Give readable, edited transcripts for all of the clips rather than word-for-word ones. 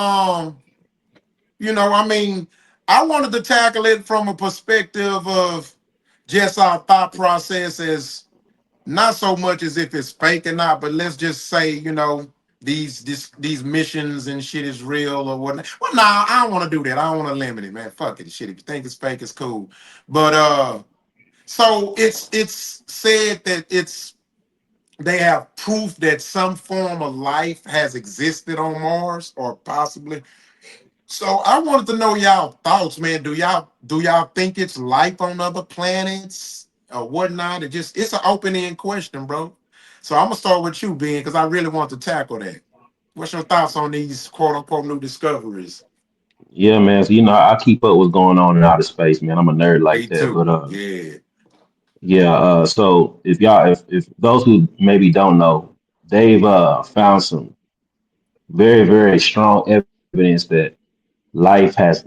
um, I mean, I wanted to tackle it from a perspective of just our thought process as not so much as if it's fake or not, but let's just say, these missions and shit is real or whatnot. Well, nah, I don't want to do that. I don't want to limit it, man. Fuck it, shit. If you think it's fake, it's cool. But so it's said that they have proof that some form of life has existed on Mars or possibly. So I wanted to know y'all thoughts, man. Do y'all think it's life on other planets or whatnot? It's an open end question, bro. So I'm gonna start with you, Ben, because I really want to tackle that. What's your thoughts on these quote unquote new discoveries? Yeah, man. So I keep up what's going on in outer space, man. I'm a nerd like Me that. too. But Yeah. yeah. So if those who maybe don't know, they've found some very very strong evidence that life has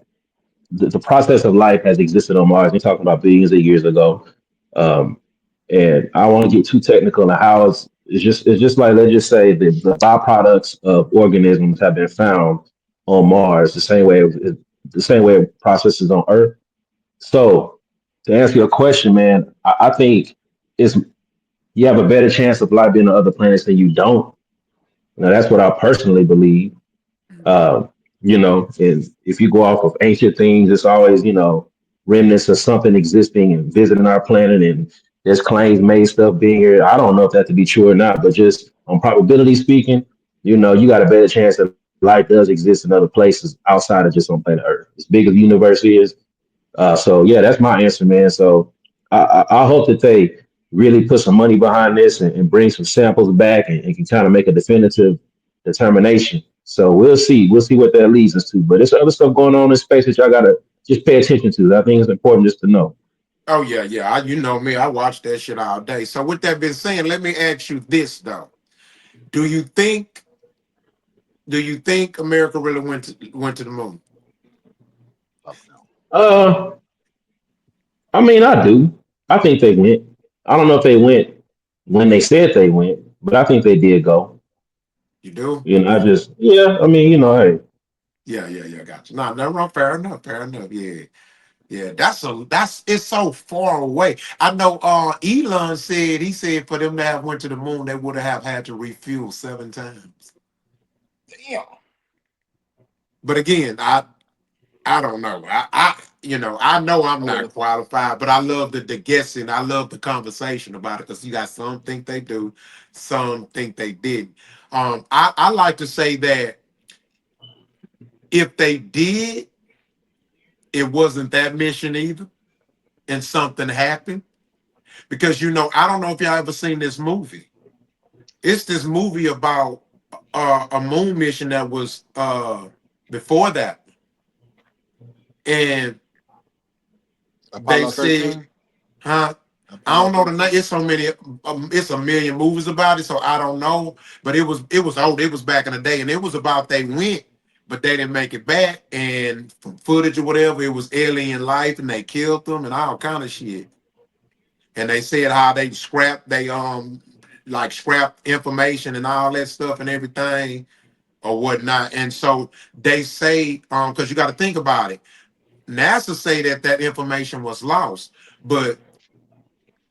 the process of life has existed on Mars. We're talking about billions of years ago. Um, and I don't want to get too technical on how it's just like let's just say the byproducts of organisms have been found on Mars the same way processes on Earth. So to answer your question, man, I think it's you have a better chance of life being on other planets than you don't. Now that's what I personally believe. Mhm. Uh, and if you go off of ancient things, it's always, remnants of something existing and visiting our planet. And there's claims made stuff being here. I don't know if that to be true or not, but just on probability speaking, you got a better chance that life does exist in other places outside of just on planet Earth. As big as the universe is, so yeah, that's my answer, man. So I hope that they really put some money behind this and bring some samples back and can kind of make a definitive determination. So we'll see. We'll see what that leads us to. But there's other stuff going on in space that y'all gotta just pay attention to. I think it's important just to know. Oh yeah, yeah. You know me. I watch that shit all day. So with that being said, let me ask you this though: Do you think Do you think America really went to the moon? Uh, I mean, I do. I think they went. I don't know if they went when they said they went, but I think they did go. You do? I just, yeah. I mean, hey, Yeah, yeah, yeah. Gotcha. No, no, no. Fair enough. Fair enough. Yeah, yeah. That's it's so far away. I know. Elon said he said for them to have went to the moon, they would have had to refuel 7 times. Damn. But again, I don't know. I know I'm I not wouldn't. qualified, but I love the guessing. I love the conversation about it because you got some think they do, some think they didn't. I like to say that if they did, it wasn't that mission either, and something happened because I don't know if y'all ever seen this movie. It's this movie about a moon mission that was before that, and they Apollo said, 13. huh? I Apollo don't know the name. 13. It's so many. It's a million movies about it, so I don't know. But it was old. It was back in the day, and it was about they went, but they didn't make it back. And from footage or whatever, it was alien life, and they killed them and all kind of shit. And they said how they scrapped they like scrapped information and all that stuff and everything or whatnot. And so they say because you got to think about it. NASA say that information was lost, but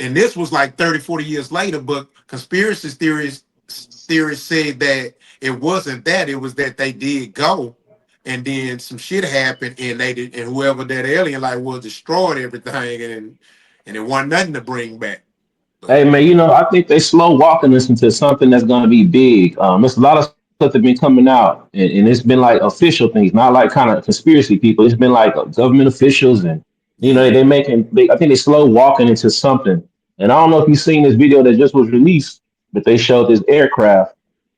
and this was like 30, 40 years later, but conspiracy theorists said that it wasn't that, it was that they did go and then some shit happened and they did and whoever that alien like was destroyed everything and it wasn't nothing to bring back. hey But man, I think they slow walking us into something that's going to be big. There's a lot of stuff that's been coming out, and it's been like official things, not like kind of conspiracy people. It's been like government officials, and yeah. I think they slow walking into something. And I don't know if you've seen this video that just was released, but they showed this aircraft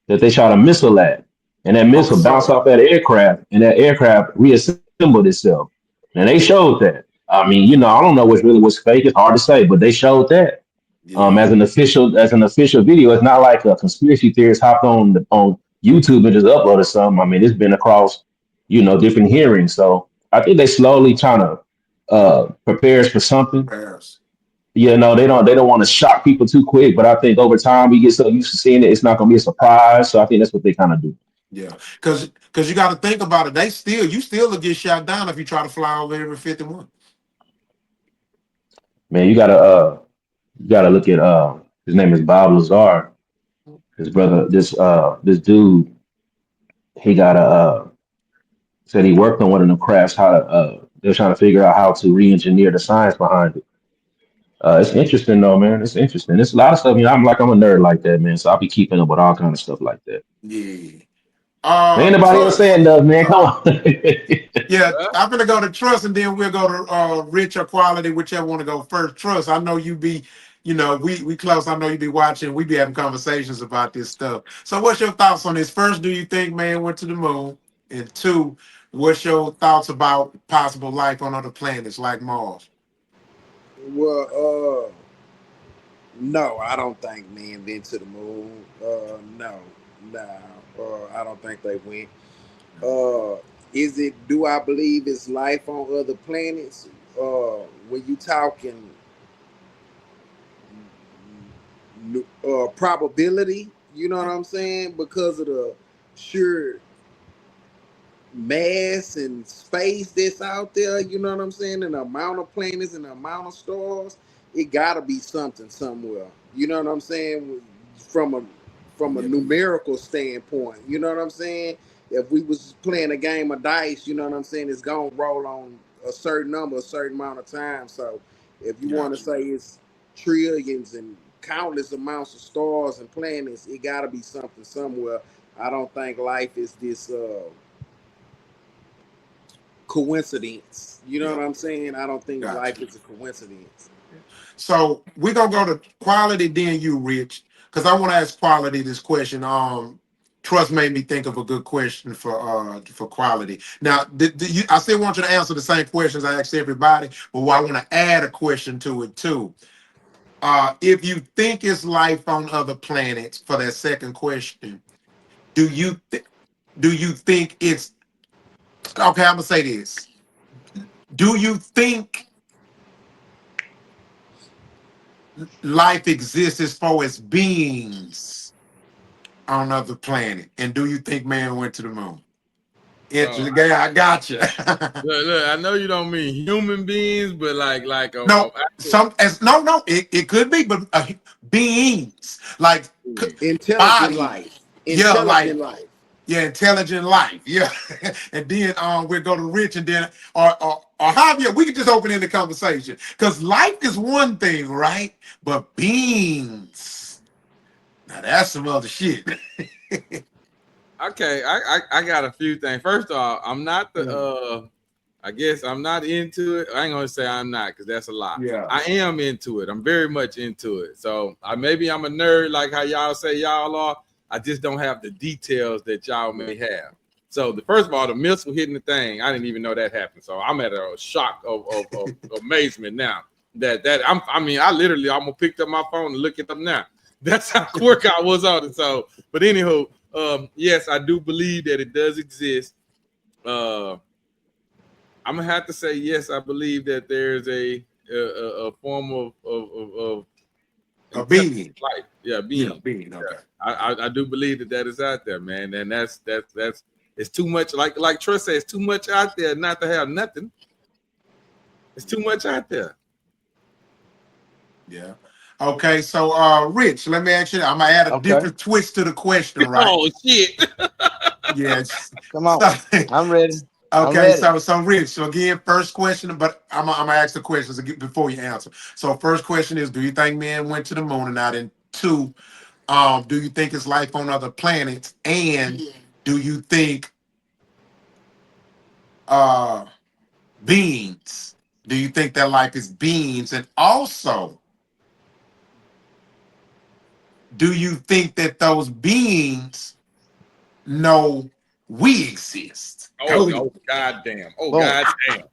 that they shot a missile at, and that Oh, I missile bounced saw it. off that aircraft, and that aircraft reassembled itself. And they showed that. I mean, I don't know what's really what's fake. It's hard to say, but they showed that Yeah. as an official video. It's not like a conspiracy theorist hopped on YouTube and just uploaded something. I mean, it's been across different hearings. So I think they slowly trying to prepare us for something. Paris. They don't want to shock people too quick, but I think over time we get so used to seeing it, it's not going to be a surprise. So I think that's what they kind of do. Yeah, because you got to think about it. You still will get shot down if you try to fly over Area 51. Man, you gotta look at his name is Bob Lazar. His brother, this dude, he got a said he worked on one of them crafts. How they're trying to figure out how to re-engineer the science behind it. It's interesting though, man. It's interesting. It's a lot of stuff. I'm a nerd like that, man. So I'll be keeping up with all kind of stuff like that. Yeah. Ain't nobody else Trust. saying nothing, man. Come on. Yeah, I'm gonna go to Trust, and then we'll go to Rich or Quality, whichever want to go first. Trust. I know you be, we close. I know you be watching. We be having conversations about this stuff. So, what's your thoughts on this? First, do you think man went to the moon? And two, what's your thoughts about possible life on other planets like Mars? Well, no, I don't think man been to the moon. No, no, I don't think they went. Uh, is it? Do I believe it's life on other planets? When you talking probability, you know what I'm saying? Because of the sheer mass and space that's out there, you know what I'm saying? And the amount of planets and the amount of stars, it gotta be something somewhere. You know what I'm saying? From a Yeah, numerical standpoint, you know what I'm saying? If we was playing a game of dice, you know what I'm saying, it's gonna roll on a certain number, a certain amount of time. So if you want to gotcha, say it's trillions and countless amounts of stars and planets, it gotta be something somewhere. I don't think life is this coincidence. You know yeah, what I'm saying? I don't think gotcha. life is a coincidence. So we're gonna go to Quality, then you, Rich, because I want to ask Quality this question. Trust made me think of a good question for Quality. Now, I still want you to answer the same questions I asked everybody, but I want to add a question to it too. If you think it's life on other planets, for that second question, do you do you think it's okay? I'm gonna say this. Do you think life exists as far as beings on another planet? And do you think man went to the moon? Oh, Interesting. Yeah, I got you. look, I know you don't mean human beings, but like No, actual no. It could be, but beings like beings. Intelligent body. life. Yeah, like Intelligent life. yeah, intelligent life. Yeah, and then we'll go to Rich, and then or Javier. We can just open in the conversation because life is one thing, right? But beings. Now that's some other shit. Okay, I got a few things. First off, I'm not the I guess I'm not into it. I ain't gonna say I'm not because that's a lie. Yeah. I am into it. I'm very much into it. So maybe I'm a nerd like how y'all say y'all are. I just don't have the details that y'all may have. So the first of all, the missile hitting the thing, I didn't even know that happened. So I'm at a shock of amazement now. I literally almost picked up my phone and looked it up now. That's how quick I was on it. So, but anywho, yes, I do believe that it does exist. I'm gonna have to say yes. I believe that there's a form of A being. life. Yeah, Yeah, being. being. Okay. I do believe that is out there, man. And that's it's too much. Like Trust says, it's too much out there not to have nothing. It's too much out there. Yeah. Okay, so Rich, let me ask you. I'm gonna add a different twist to the question, right? Oh shit! Yes. Come on. So, I'm ready. I'm okay, ready. so Rich. So again, first question, but I'm gonna ask the questions again before you answer. So first question is: do you think men went to the moon or not? And two, do you think it's life on other planets? And do you think uh beings? Do you think that life is beings? And also, do you think that those beings know we exist? Go Oh goddamn! Oh Boom. goddamn!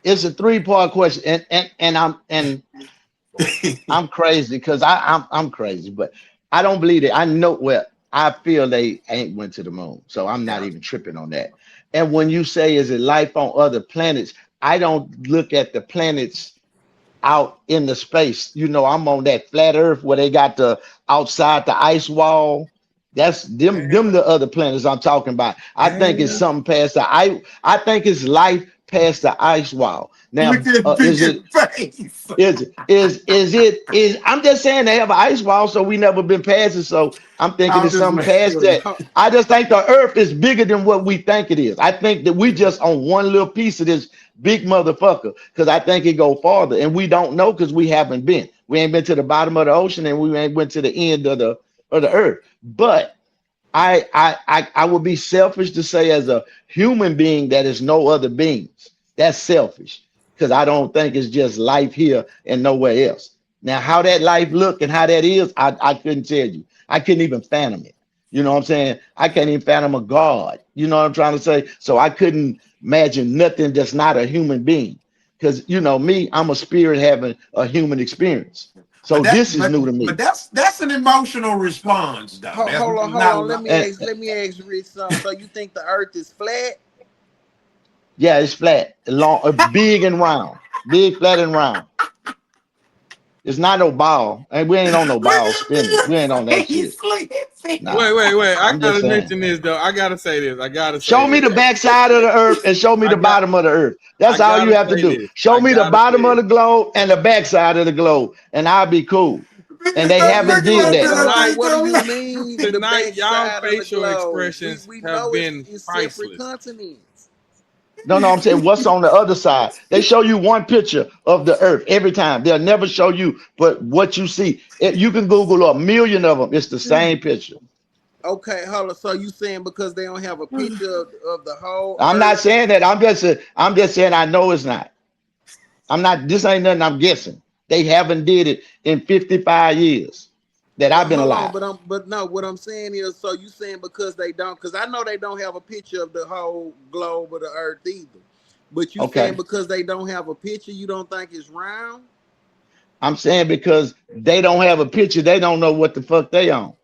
It's a three-part question, and I'm crazy because I'm crazy, but I don't believe it. I know well, I feel they ain't went to the moon, so I'm not Yeah. even tripping on that. And when you say is it life on other planets, I don't look at the planets out in the space. You know, I'm on that flat Earth where they got the outside the ice wall. That's them the other planets I'm talking about. I think it's something past the I think it's life past the ice wall. Now, Look at is it big face. is I'm just saying they have an ice wall, so we never been past it. So I'm thinking I'm it's just something messing past with that. you. I just think the earth is bigger than what we think it is. I think that we just on one little piece of this big motherfucker, because I think it go farther, and we don't know because we haven't been. We ain't been to the bottom of the ocean, and we ain't went to the end of the earth. But I would be selfish to say as a human being that is no other beings. That's selfish because I don't think it's just life here and nowhere else. Now, how that life look and how that is, I couldn't tell you. I couldn't even fathom it. You know what I'm saying? I can't even fathom a God. You know what I'm trying to say? So I couldn't imagine nothing that's not a human being. Because you know me, I'm a spirit having a human experience. So this is new to But me. that's an emotional response, though. That's Hold on, hold not. on. And Let me ask Rich something. So you think the Earth is flat? yeah, it's flat, long, big and round, big, flat and round. It's not no ball, and we ain't on no ball spinning. We ain't on that He's shit. sleeping. Nah, Wait. I I'm just gotta saying. mention this though. I gotta say this. I gotta say Show me this. the backside of the earth and show me I the got. bottom of the earth. I That's all you gotta have to say do. this. Show I me the gotta say bottom of it. the globe and the backside of the globe, and I'll be cool. And they Stop haven't looking did like that. Hold that. on. Tonight, What do you Like, mean the tonight, y'all backside of the facial globe? expressions We have know been it's separate priceless. continents. No, I'm saying what's on the other side. They show you one picture of the earth every time. They'll never show you but what you see. You can Google a million of them. It's the same picture. Okay, hold on. So you saying because they don't have a picture of the whole I'm not Earth? saying that. I'm just saying I know it's not. I'm not. This ain't nothing I'm guessing. They haven't did it in 55 years that But I've been hold on, alive. but no, what I'm saying is, so you saying because they don't, because I know they don't have a picture of the whole globe of the Earth either. But you saying Okay. because they don't have a picture, you don't think it's round? I'm saying because they don't have a picture, they don't know what the fuck they on.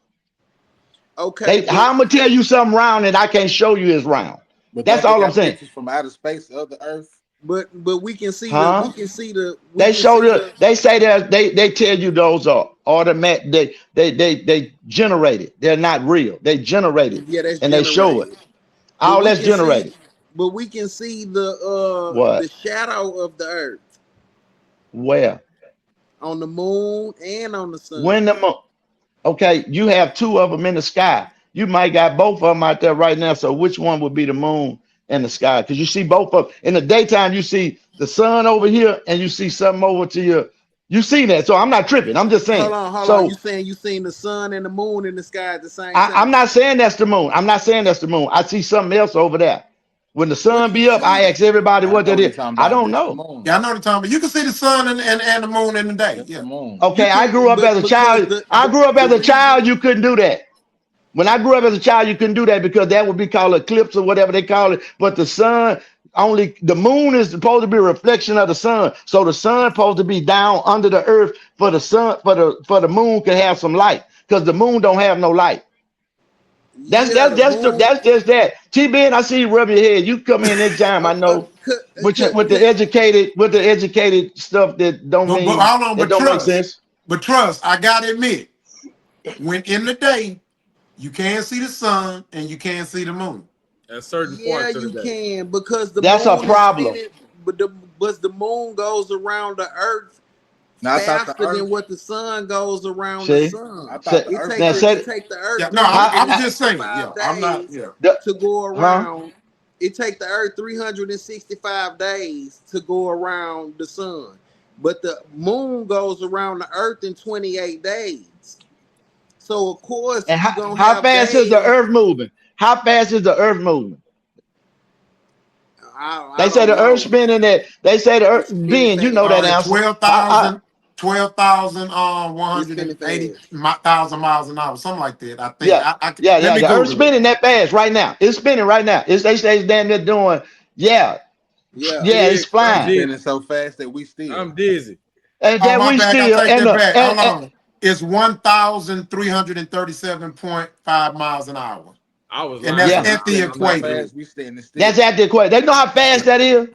Okay, They but how I'm gonna tell you something round and I can't show you is round. But That's don't they all I'm got saying. pictures from outer space of the Earth? but we can see the Huh? we They can show see the the they say that they tell you those are automatic, they generated. They're not real. They generated yeah, that's and they show it. generated. But All we that's can see generated. the What? shadow of the Earth Where? on the moon and on the sun. When the okay, you have two of them in the sky. You might got both of them out there right now. So which one would be the moon and the sky? Because you see both of them in the daytime. You see the sun over here, and you see something over to your. You see that? So I'm not tripping. I'm just saying. Hold on. You So saying you seen the sun and the moon in the sky at the same time? I'm not saying that's the moon. I'm not saying that's the moon. I see something else over there. When the What sun do you be up, I see? ask everybody I what know that what he's is. talking I about. don't That's the know. moon. yeah, I know what you're talking about. You can see the sun and the moon in the day. That's the Yeah. moon. You Okay, I can, grew up as a because child. I grew up the as a reason. child. You couldn't do that. When I grew up as a child, you couldn't do that because that would be called eclipse or whatever they call it. But the sun, only the moon is supposed to be a reflection of the sun. So the sun supposed to be down under the earth for the sun for the moon can have some light because the moon don't have no light. That's Yeah, that's the that's moon. that's just that. T-Ben, I see you rub your head. You come in anytime. I know with the educated stuff that don't But mean hold on, that but don't make trust. sense. But trust, I gotta admit, when in the day, you can't see the sun and you can't see the moon. At certain Yeah, parts of the you day. can because the That's a moon is problem. spinning, but the moon goes around the Earth Now I thought the faster than Earth. what the sun goes around the See, I sun. thought so, the Earth now was. say It take the Earth Yeah, no, I'm how, just saying. 365 Yeah, I'm not. days Yeah, the to go huh? around. It take the Earth 365 days to go around the sun, but the moon goes around the Earth in 28 days. So of course And you gonna how have fast is the days. earth moving? How fast is the earth moving? I They say don't the earth know. spinning that. They say the earth, It's spinning Ben, you know fast. that answer. I 12,000, It's spinning 180 fast. thousand miles an hour, something like that. I think. yeah, Let me the earth Google it. spinning that fast right now. It's spinning right now. They say it's damn near doing, yeah, Yeah. It it's is. I'm It's flying. spinning dizzy. so fast that we still. I'm dizzy. And Oh, that my we bad. I still take and that the back. Hold on. It's 1,337.5 miles an hour, I was and lying. that's yeah, We at the spinning I'm so not equator. dizzy. fast we standing that's still. at the equation. They know how fast Yeah. that is.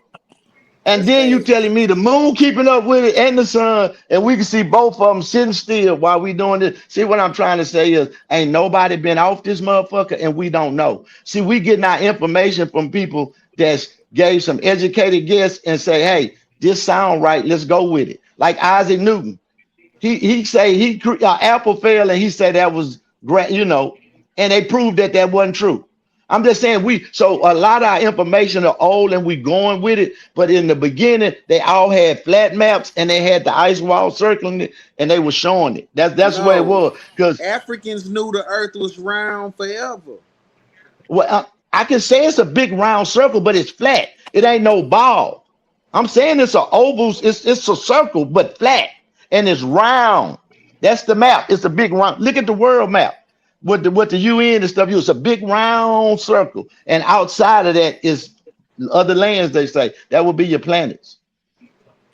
And That's then you bad. telling me the moon keeping up with it and the sun, and we can see both of them sitting still while we doing this. See, what I'm trying to say is, ain't nobody been off this motherfucker, and we don't know. See, we getting our information from people that's gave some educated guess and say, hey, this sound right, let's go with it. Like Isaac Newton, he say Apple failed, and he said that was great, and they proved that that wasn't true. I'm just saying so a lot of our information are old and we going with it, but in the beginning they all had flat maps and they had the ice wall circling it and they were showing it. That's where it No, was. Because Africans knew the earth was round forever. I can say it's a big round circle, but it's flat. It ain't no ball. I'm saying it's a oval, it's a circle, but flat and it's round. That's the map. It's a big round. Look at the world map with the UN and stuff. It's a big round circle, and outside of that is other lands. They say that would be your planets,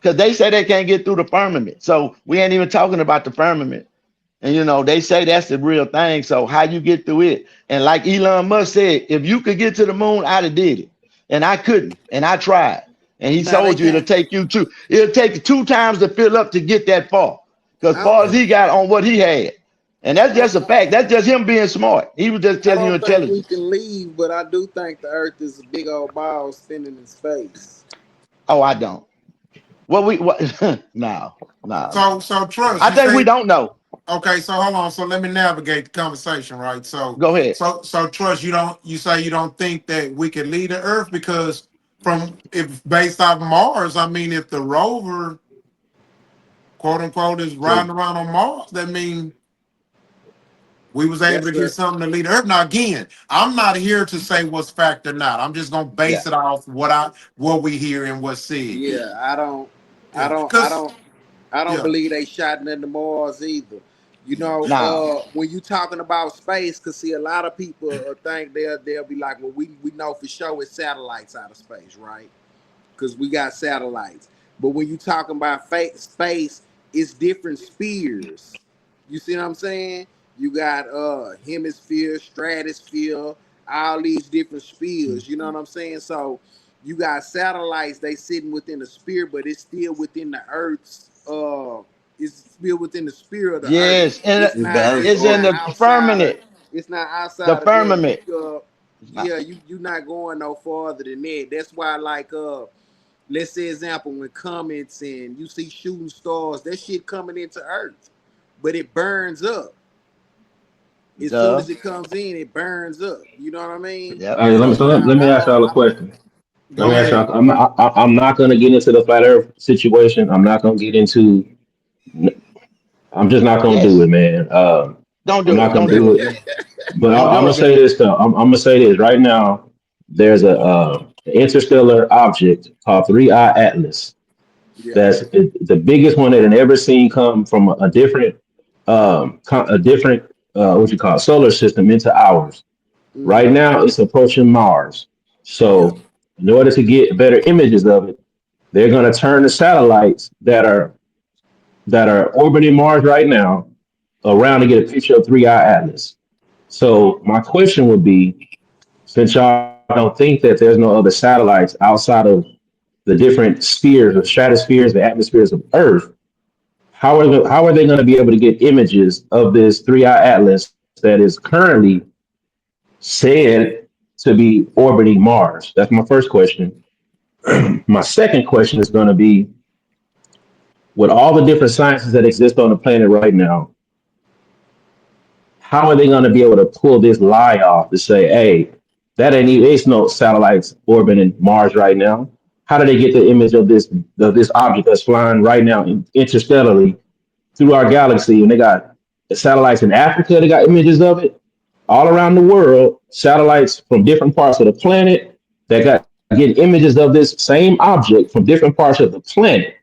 because they say they can't get through the firmament. So we ain't even talking about the firmament. And they say that's the real thing. So how you get through it? And like Elon Musk said, if you could get to the moon, I'd have did it. And I couldn't. And I tried. And he Now they told you it'll can't. take you it'll take you 2 times to fill up to get that far. Because I far as don't. he got on what he had. And that's I don't. just a fact. That's just him being smart. He was just I telling you don't think we intelligence. can leave, but I do think the Earth is a big old ball spinning in space. Oh, I don't. What no. So trust, I you think we say, don't know. okay, so hold on. So let me navigate the conversation, right? So Go ahead. so trust, you say you don't think that we can leave the earth because if based off Mars, I mean if the rover quote unquote is So riding around on Mars, that means we was able That's to get the something to lead the earth. Now again, I'm not here to say what's fact or not. I'm just gonna yeah. base it off what we hear and what's said. yeah. I don't. I Yeah. don't. I Cause don't. I don't yeah. believe they shot nothing to Mars either. Now. When you talking about space, cause see a lot of people think they'll be like, well, we know for sure it's satellites out of space, right? Because we got satellites. But when you talking about space, it's different spheres. You see what I'm saying? You got hemisphere, stratosphere, all these different spheres. You know what I'm saying? So you got satellites, they sitting within the sphere, but it's still within the Earth's it's still within the sphere of the Earth. Yes, and It's It's the not Earth's it's it's in not orbit. the outside of firmament. it's not The outside of that. firmament. Yeah, you not going no farther than that. That's why like let's say example when comets and you see shooting stars, that shit coming into Earth, but it burns up. As soon Duh. as it comes in, it burns up. You know what I mean? Yep. Hey, So let me ask y'all a I don't. question. Let Go me ask ahead. y'all. I'm not gonna get into the flat Earth situation. I'm not gonna get into. I'm just not gonna do Yes. it, man. Don't I'm do not it. gonna Don't do do it. it. But Don't I'm do gonna it. say this though. I'm gonna say this right now. There's a interstellar object called 3I Atlas. Yeah. That's the biggest one that had ever seen come from a different a different what you call it, solar system into ours. Right Mm-hmm. now, it's approaching Mars. Yeah. So, in order to get better images of it, they're going to turn the satellites that are orbiting Mars right now around to get a picture of 3I Atlas. So, my question would be, since y'all don't think that there's no other satellites outside of the different spheres, the stratospheres, the atmospheres of Earth, how are they going to be able to get images of this 3I Atlas that is currently said to be orbiting Mars? That's my first question. My second question is going to be, with all the different sciences that exist on the planet right now, how are they going to be able to pull this lie off to say, hey, that ain't even, there's no satellites orbiting Mars right now? How do they get the image of this object that's flying right now interstellarly through our galaxy? And they got the satellites in Africa, they got images of it all around the world, satellites from different parts of the planet that got getting images of this same object from different parts of the planet.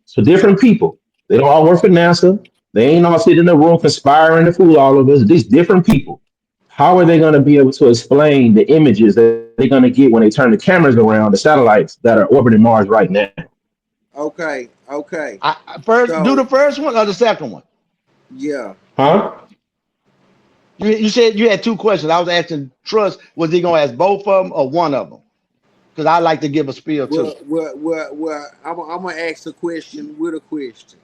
So different people. They don't all work for NASA. They ain't all sitting in the room conspiring to fool all of us. These different people. How are they going to be able to explain the images that they're going to get when they turn the cameras around the satellites that are orbiting Mars right now? Okay. Okay. First, do the So first one or the second one. yeah. Huh? You said you had 2 questions. I was asking Trust, was he gonna ask both of them or one of them? because I like to give a spiel too. Well, I'm gonna ask a question with a question.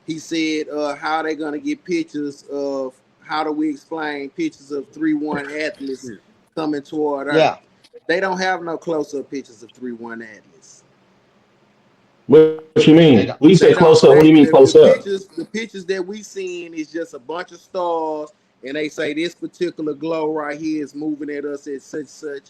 He said, how they gonna get pictures of? How do we explain pictures of 3-1 athletes coming toward Earth? Yeah. They don't have no close-up pictures of 3-1 athletes. What you mean? When you say They close don't. up, what do you mean The close up? pictures that we seen is just a bunch of stars, and they say this particular glow right here is moving at us at such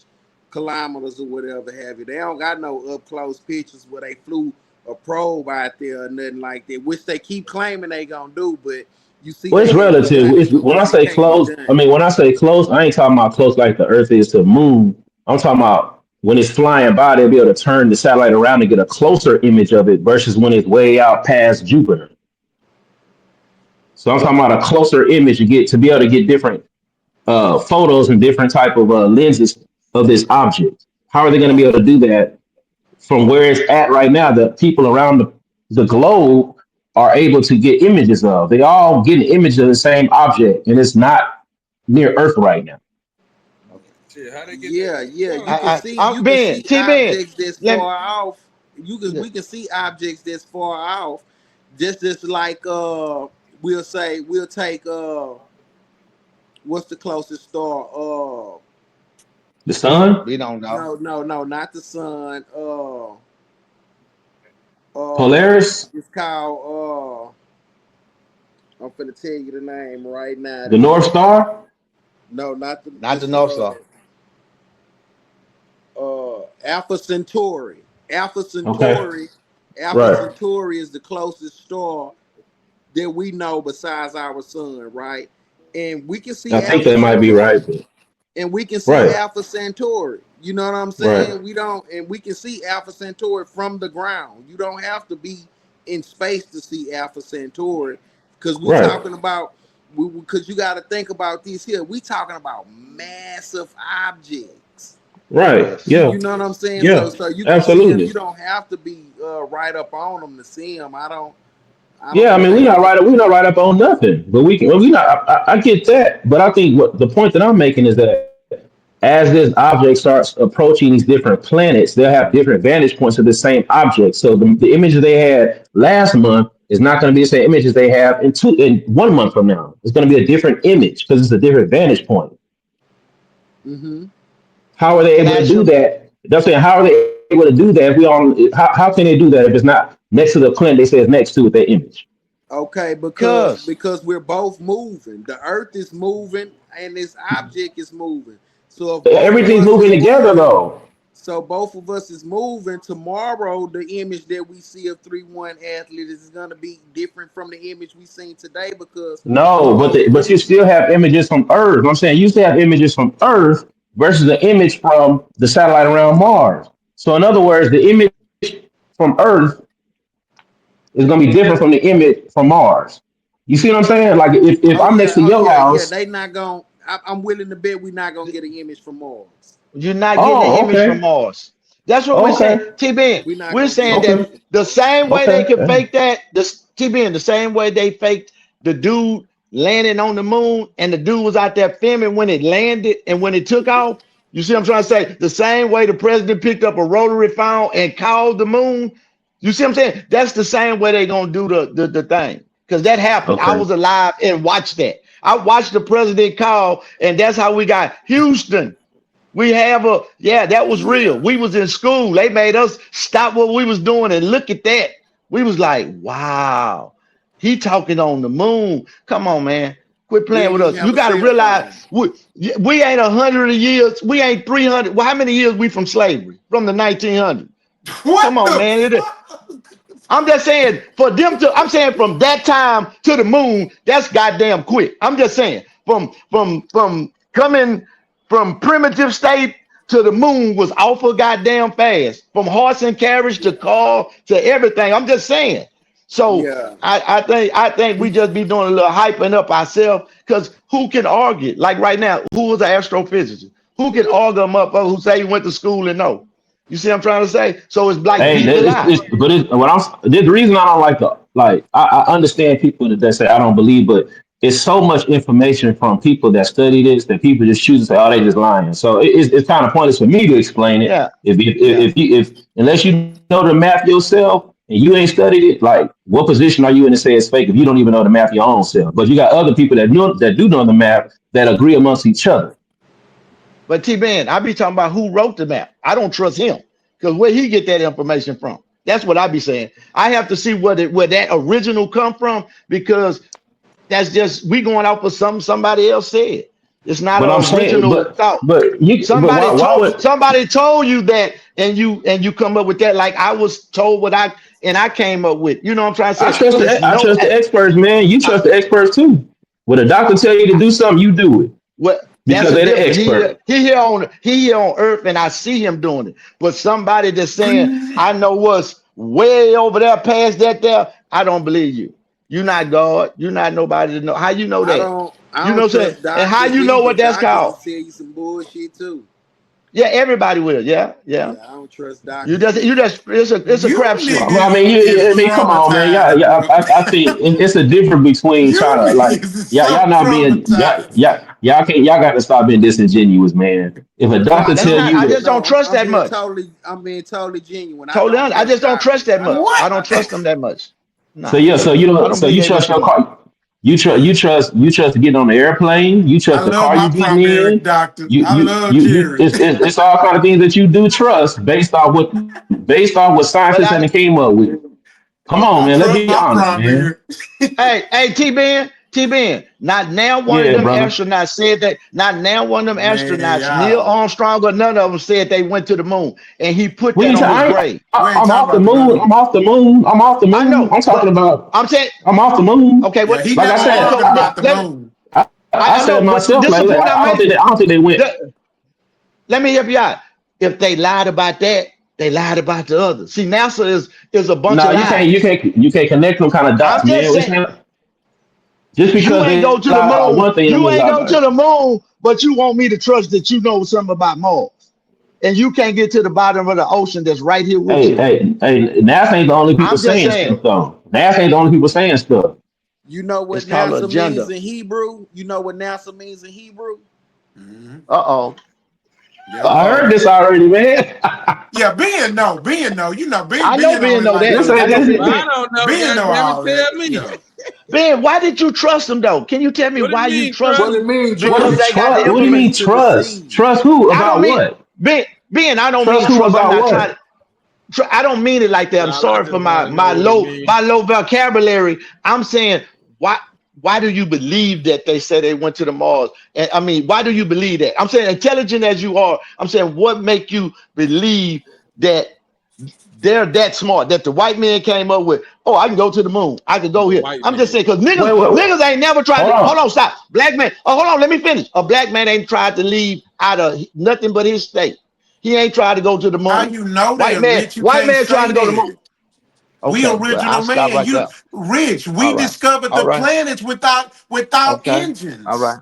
kilometers or whatever have you. They don't got no up close pictures where they flew a probe out there or nothing like that, which they keep claiming they gonna do, but you see, Well, it's relative. When I it say can't be close, done. I mean when I say close, I ain't talking about close like the Earth is to the moon. I'm talking about when it's flying by, they'll be able to turn the satellite around and get a closer image of it versus when it's way out past Jupiter. So I'm talking about a closer image you get to be able to get different photos and different type of lenses of this object. How are they going to be able to do that from where it's at right now? The people around the globe are able to get images of. They all get an image of the same object, and it's not near Earth right now. Shit, how they get Yeah, that? yeah. You Oh, can see I'm Ben, T Ben. objects that's Let far off. We can see objects that's far off. Just like we'll take what's the closest star? The sun, we don't know. No, not the sun. Polaris, It's called I'm finna tell you the name right now. the North Star. No, not Not the North Star. Alpha Centauri. Alpha Okay, right. Centauri is the closest star that we know besides our sun, right? And we can see I think Alpha that might be Centauri, right. But, and we can see right, Alpha Centauri. You know what I'm right, saying? We can see Alpha Centauri from the ground. You don't have to be in space to see Alpha Centauri, because we right, talking about, because you got to think about these here. We talking about massive objects. right. Yes. Yeah, You know what I'm saying? yeah, So you can see them. You absolutely. don't have to be right up on them to see them. I don't Yeah, I think mean, they. we're not right up on nothing, but we can. Well, we not. I get that, but I think what the point that I'm making is that as this object starts approaching these different planets, they'll have different vantage points of the same object. So the image they had last month is not going to be the same image as they have in 1 month from now. It's going to be a different image because it's a different vantage point. Mm-hmm. How are they Can able I to ask do you? that? That's saying, how are they able to do that if we all? How can they do that if it's not next to the planet they say is next to with their image? Okay, Cuz because we're both moving. The Earth is moving, and this object is moving. So if both of Everything's us moving is together moving, though. tomorrow the image that we see of 3-1 athlete is gonna be different from the image we seen today because we No, but both but you moving. still have images from Earth. I'm saying you still have images from Earth versus the image from the satellite around Mars. So in other words, the image from Earth is going to be different from the image from Mars. You see what I'm saying? Like if I'm next to your Yeah. house, They not gonna. I'm willing to bet we're not gonna get an image from Mars. you're not getting an oh, image from okay, Mars. That's what we're saying. okay, T Ben, We're not we're gonna get saying it. that okay, the same way they okay. can fake that, this T Ben, the same way they faked the dude landing on the moon and the dude was out there filming when it landed and when it took off. You see what I'm trying to say? The same way the president picked up a rotary phone and called the moon. You see what I'm saying? That's the same way they're gonna do the thing. Because that happened. I Okay. was alive and watched that. I watched the president call, and that's how we got Houston. We have that was real. Yeah. We was in school. They made us stop what we was doing and look at that. We was like, wow, he talking on the moon. Come on, man. Quit We playing ain't with even us. have You a got to cell realize phone. we ain't 100 years. We ain't 300. Well, how many years we from slavery? From the 1900s. Come What on, the man. fuck? I'm just saying I'm saying from that time to the moon, that's goddamn quick. I'm just saying from coming from primitive state to the moon was awful goddamn fast. From horse and carriage to car to everything. I'm just saying. So Yeah. I think we just be doing a little hyping up ourselves because who can argue? Like right now, who was an astrophysicist? Who can argue them up who say he went to school and know? You see what I'm trying to say? So it's like Hey, beating the lie. but what I'm the reason I don't like the I understand people that say I don't believe, but it's so much information from people that study this that people just choose to say, "Oh, they just lying." So it's kind of pointless for me to explain it Yeah, yeah. if unless you know the math yourself and you ain't studied it. Like, what position are you in to say it's fake if you don't even know the math your own self? But you got other people that do know the math that agree amongst each other. But T-Man, I be talking about who wrote the map. I don't trust him because where he get that information from? That's what I be saying. I have to see where that original come from because that's just we going off of somebody else said. It's not But I'm an saying, original thought. but why would Somebody told you that, and you come up with that like I was told what I came up with. You know what I'm trying to say? It's I no trust the experts, man. You I, trust the experts too. When a doctor tell you to do something, you do it what because that's a they're the different. expert. He here on earth, and I see him doing it. But somebody that's saying I know what's way over there past that there, I don't believe you. You're not God. You're not nobody to know. How you know that? I You know don't what I'm saying? trust And how doctors you know either. what that's Doctors will called? tell you some bullshit too. Yeah, everybody will. Yeah, yeah. Yeah, I don't trust doctors You either. just it's a You crapshoot. I mean, niggas is I mean, come on, man. traumatized, bro. I think it's a difference between You trying to like, niggas is so y'all not being, traumatized. y'all got to stop being disingenuous, man. If a No, I doctor That's tell don't. not. I you just that, don't No, trust that much. I'm being totally genuine. I Totally don't honest. I trust just don't trust doctors. that much. I What? don't trust them that much. so Nah, yeah, I don't so believe you they trust listen your much. car, you trust to get on the airplane, you I trust the love car my you getting primary in, doctor. I love you Jerry. it's all kind of things that you do trust based off what But scientists and I they came up with. Come on, I man. Let's trust be my honest, man. primary. hey T Ben, not now one of Yeah, them brother. astronauts said that. Not now one of them Man, astronauts, Neil y'all. Armstrong or none of them said they went to the moon, and he put What that you say? on his grave. We ain't I'm talking off the about the moon. moon. I'm off the moon. I'm off the I moon. know, I'm talking but about. I'm saying I'm off the moon. okay. Yeah, What? he Like I never Okay, said, so arguing about the moon. I I said know, but myself. this is Like the point I'm making. I don't think they went. Let me help you out. If they lied about that, they lied about the other. See, NASA is a bunch No, of lies. you can't connect them kind of dots, I'm just man. It's saying not just you because ain't they go to the lied about moon. one thing. I You mean, ain't lie go about to it. the moon, but you want me to trust that you know something about Mars. And you can't get to the bottom of the ocean that's right here with you. NASA ain't the only people I'm just saying saying, stuff though. NASA ain't the only people saying stuff. You know it's what called NASA means agenda. in Hebrew? You know what NASA means in Hebrew? Mhm. Uh-oh. Yep. I heard Uh-oh. this already, man. Yeah, being no, you know, I know being on Ben it know like that. this I ain't know this. Ben. this. Well, I don't know. Being God know damn it, all that. tell me. Yeah. Ben, why did you trust them though? Can you tell me What do you why you mean, trust What trust? them? it mean, Because trust? they got the What do you mean Means information. to trust? receive. Trust who I don't about mean what? Ben, I don't mean Trust who trust. I'm about not trying what? to I don't mean it like that. I'm Well, I sorry for just want to know my what it low means. vocabulary. I'm saying why do you believe that they said they went to the Mars? And I mean, why do you believe that? I'm saying intelligent as you are, I'm saying what make you believe that they're that smart that the white man came up with, oh, I can go to the moon. I can go The here. white I'm just man. saying because Wait. niggas ain't never tried Hold to hold on. on, stop. Black man. Oh, hold on, let me finish. A black man ain't tried to leave out of nothing but his state. He ain't tried to go to the How moon. you know that, Rich? You White can't man trying say to go to the moon. that. We Okay, well, I'll original stop man. right You there. Rich, All we right. discovered All the right. planets without Okay. All engines. right.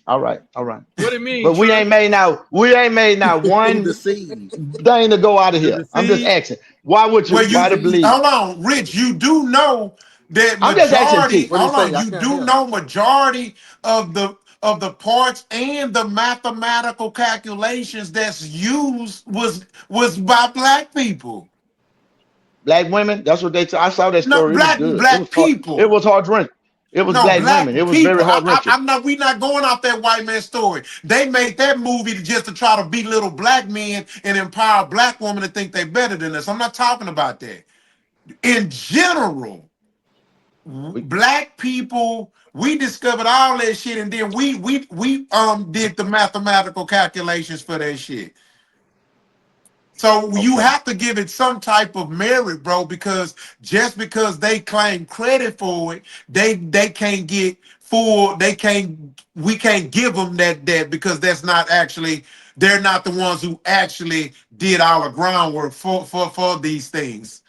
All right. All right. What it mean, But trust? we ain't made now To one deceive. thing to go out of To here. I'm just deceive? asking. Why would you Well, To why to believe? hold on, Rich. You do know that I'm just asking majority. T. What he Hold say? on, I you can't do hear. know majority of the parts and the mathematical calculations that's used was by black people. Black women, that's what I saw that No, story. It was good. It black was hard. It people. was hard wrenching. It was No, black black women. It was very people. hard wrenching. I'm not. We not going off that white man story. They made that movie just to try to belittle black men and empower black women to think they're better than us. I'm not talking about that. In general, We, black people, we discovered all that shit, and then we did the mathematical calculations for that shit. So you okay. have to give it some type of merit, bro, because just because they claim credit for it, they can't get full. They can't. We can't give them that because that's not actually. They're not the ones who actually did all the groundwork for these things.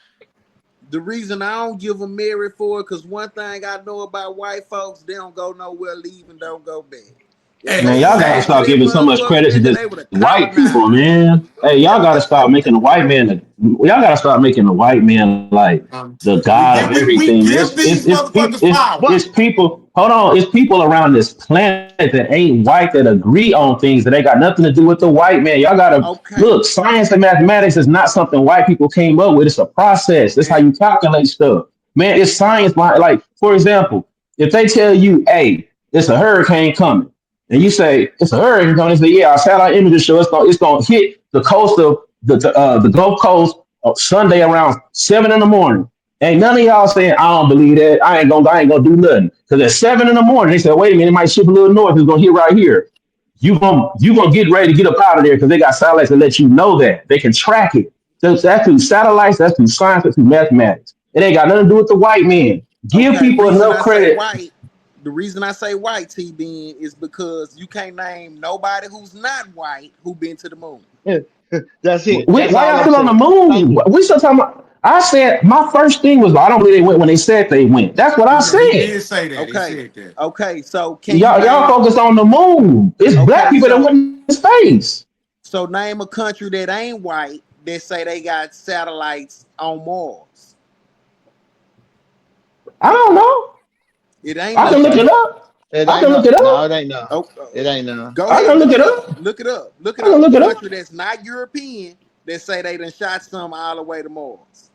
The reason I don't give them merit for it, because one thing I know about white folks, they don't go nowhere, leave, and don't go back. Man, y'all gotta stop giving so much credit to just they would have white colonized. people, man. Hey, y'all gotta stop making the white man. Y'all gotta stop making the white man like the god of we everything. give these motherfuckers power. It's people. Hold on, it's people around this planet that ain't white that agree on things that ain't got nothing to do with the white man. Y'all gotta Okay. look. Science and mathematics is not something white people came up with. It's a process. That's how you calculate stuff, man. It's science. Like for example, if they tell you, "Hey, it's a hurricane coming." And you say it's a hurricane coming, they say, yeah, our satellite images show it's gonna hit the coast of the Gulf Coast Sunday around 7 in the morning. Ain't none of y'all saying I don't believe that. I ain't gonna do nothing. Because at 7 in the morning, they said, wait a minute, it might shift a little north, it's gonna hit right here. You gonna get ready to get up out of there because they got satellites that let you know that. They can track it. So that's through satellites, that's through science, that's through mathematics. It ain't got nothing to do with the white man. Give people enough credit. The reason I say white, T Ben, is because you can't name nobody who's not white who been to the moon. That's it. Why That's all y'all I'm still on the saying. Thank moon? you. We still talking about. I said my first thing was I don't believe they went when they said they went. That's what I He said. did say that. He Okay. said that. Okay. So can Y'all focus on the moon. It's black people that went in space. So name a country that ain't white that say they got satellites on Mars. I don't know. It ain't. I can look it up. I can look it No, up. it ain't none. Oh, It ain't none. go I ahead. can look it up. Look it up. Look it I can up. look it A up. country that's not European that say they done shot some all the way to Mars.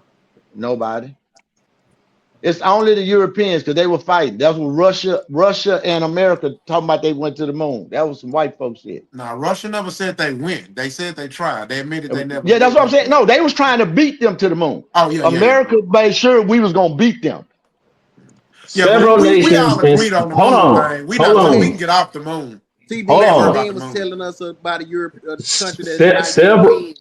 Nobody. It's only the Europeans because they were fighting. That's what Russia and America talking about. They went to the moon. That was some white folks said. Now, Russia never said they went. They said they tried. They admitted they never. Yeah, that's did. what I'm saying. No, they was trying to beat them to the moon. Oh yeah, America made sure we was gonna beat them. yeah. But Several we nations. all agreed on the Hold moon on. thing. We Hold not talking. We on. can get off the moon. TB, Hold Let's talk on. about TB the was moon. telling us about a country that's not Several. European.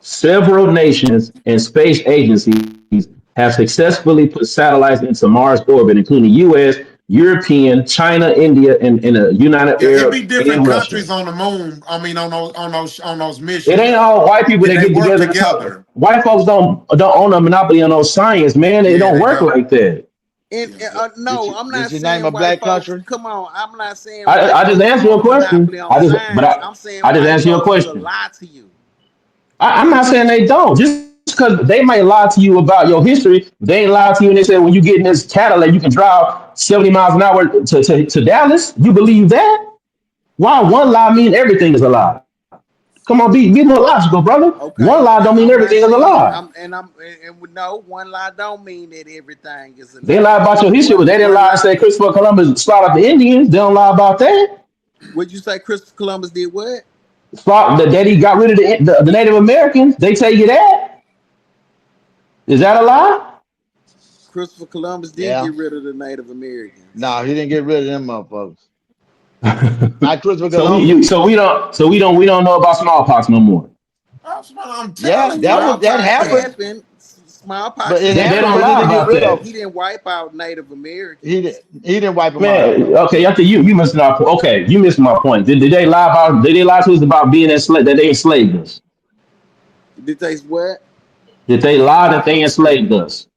Several nations and space agencies have successfully put satellites into Mars orbit, including the U.S., European, China, India, and the United Yeah, it'd Arab be different and Russia. countries on the moon. I mean, on those It missions, ain't all white people and that they get work together and talk. together. White folks don't own a monopoly on those science, man. It Yeah, don't they work don't. like that. And Yeah. no, I'm Did not you name a saying white black folks. country? Come on, I'm not saying white I just folks answered your own a question. monopoly on science. I'm saying I just white answered your folks will question. lie to you. I'm not saying they don't. Just because they might lie to you about your history, they ain't lie to you and they say when you get in this Cadillac, you can drive 70 miles an hour to Dallas. You believe that? Why one lie mean everything is a lie? Come on, be more logical, brother. One Okay, lie don't mean I'm not everything is a saying lie. and no, one lie don't mean that everything is a They lie. lie about your history, but they didn't One lie and lie. say Christopher Columbus slaughtered the Indians. They don't lie about that. Would you say Christopher Columbus did what? That he got rid of the Native Americans. They tell you that. Is that a lie? Christopher Columbus did Yeah. get rid of the Native Americans. No, he didn't get rid of them motherfuckers. Not Christopher so Columbus. we don't know about smallpox no more. I'm Yeah, telling you. that Smallpox happened, happened. Smallpox but it They happened, don't but he lie didn't get about rid of them. that. he didn't wipe out Native He Americans. didn't. He didn't wipe them out. Man, okay, after you missed my point. Okay, you missed my point. Did they lie about? Did they lie to us about being enslaved? That they enslaved us? Did they what? Did they lie that they enslaved us?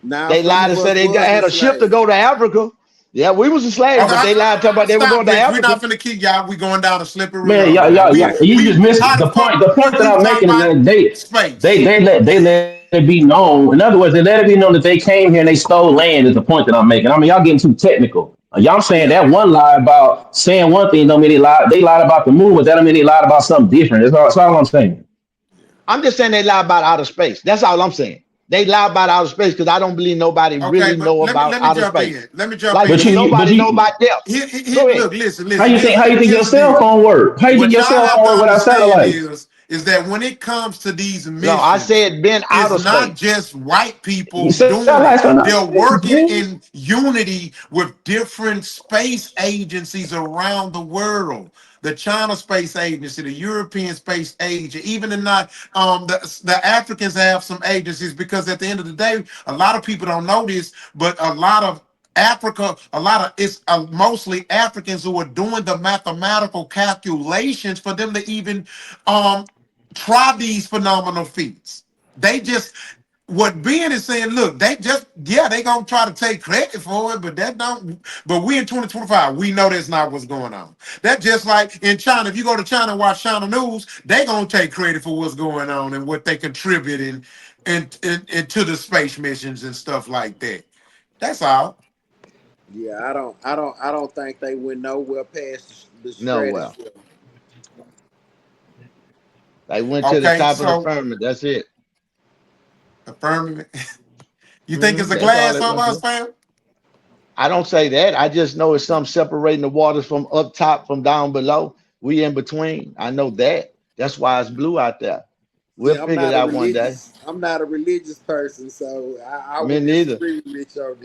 Now They some lied of and us said they was had a ship to enslaved. go to Africa. Yeah, we was enslaved, Okay, but they lied talking about they were stop, going to Rich. We're Africa. not finna keep y'all. We going down a slippery Man, road, man. you We just missed how the the point. The fuck point that we were I'm talking making is about that space. they let it be known. In other words, they let it be known that they came here and they stole land. Is the point that I'm making. I mean, y'all getting too technical. Y'all saying Yeah. that one lie about saying one thing don't mean they lied. They lied about the moon, but that don't mean they lied about something different. That's all I'm saying. I'm just saying they lie about outer space. That's all I'm saying. They lie about outer space because I don't believe nobody Okay, really but know let me about let me outer jump space. in. Let me jump Like in. But nobody know about depth. Go ahead. Look, listen. how you think your Here's the cell deal. phone work? How you think What your y'all cell have phone to work without understand satellites? is that when it comes to these No, I missions, said been outer it's not space. just white people doing it. Satellites are not They're space, working man. in unity with different space agencies around the world. The China Space Agency, the European Space Agency, even the not the Africans have some agencies because at the end of the day, a lot of people don't know this, but a lot of Africa, a lot of it's mostly Africans who are doing the mathematical calculations for them to even try these phenomenal feats. They just what Ben is saying, look, they just, yeah, they gonna try to take credit for it, but that don't, but we in 2025, we know that's not what's going on. That just like in China, if you go to China and watch China news, they gonna take credit for what's going on and what they contributed and to the space missions and stuff like that. That's all. Yeah, I don't think they went nowhere past the Nowhere. stratosphere. They went to the Okay, top of the so firmament. That's it. affirmative. You think it's a That's all glass they of went us, to. fam? I don't say that. I just know it's something separating the waters from up top from down below. We in between. I know that. That's why it's blue out there. See, We'll figure it out one day. I'm not a religious person, so I Me would neither. disagree with Mitch on this.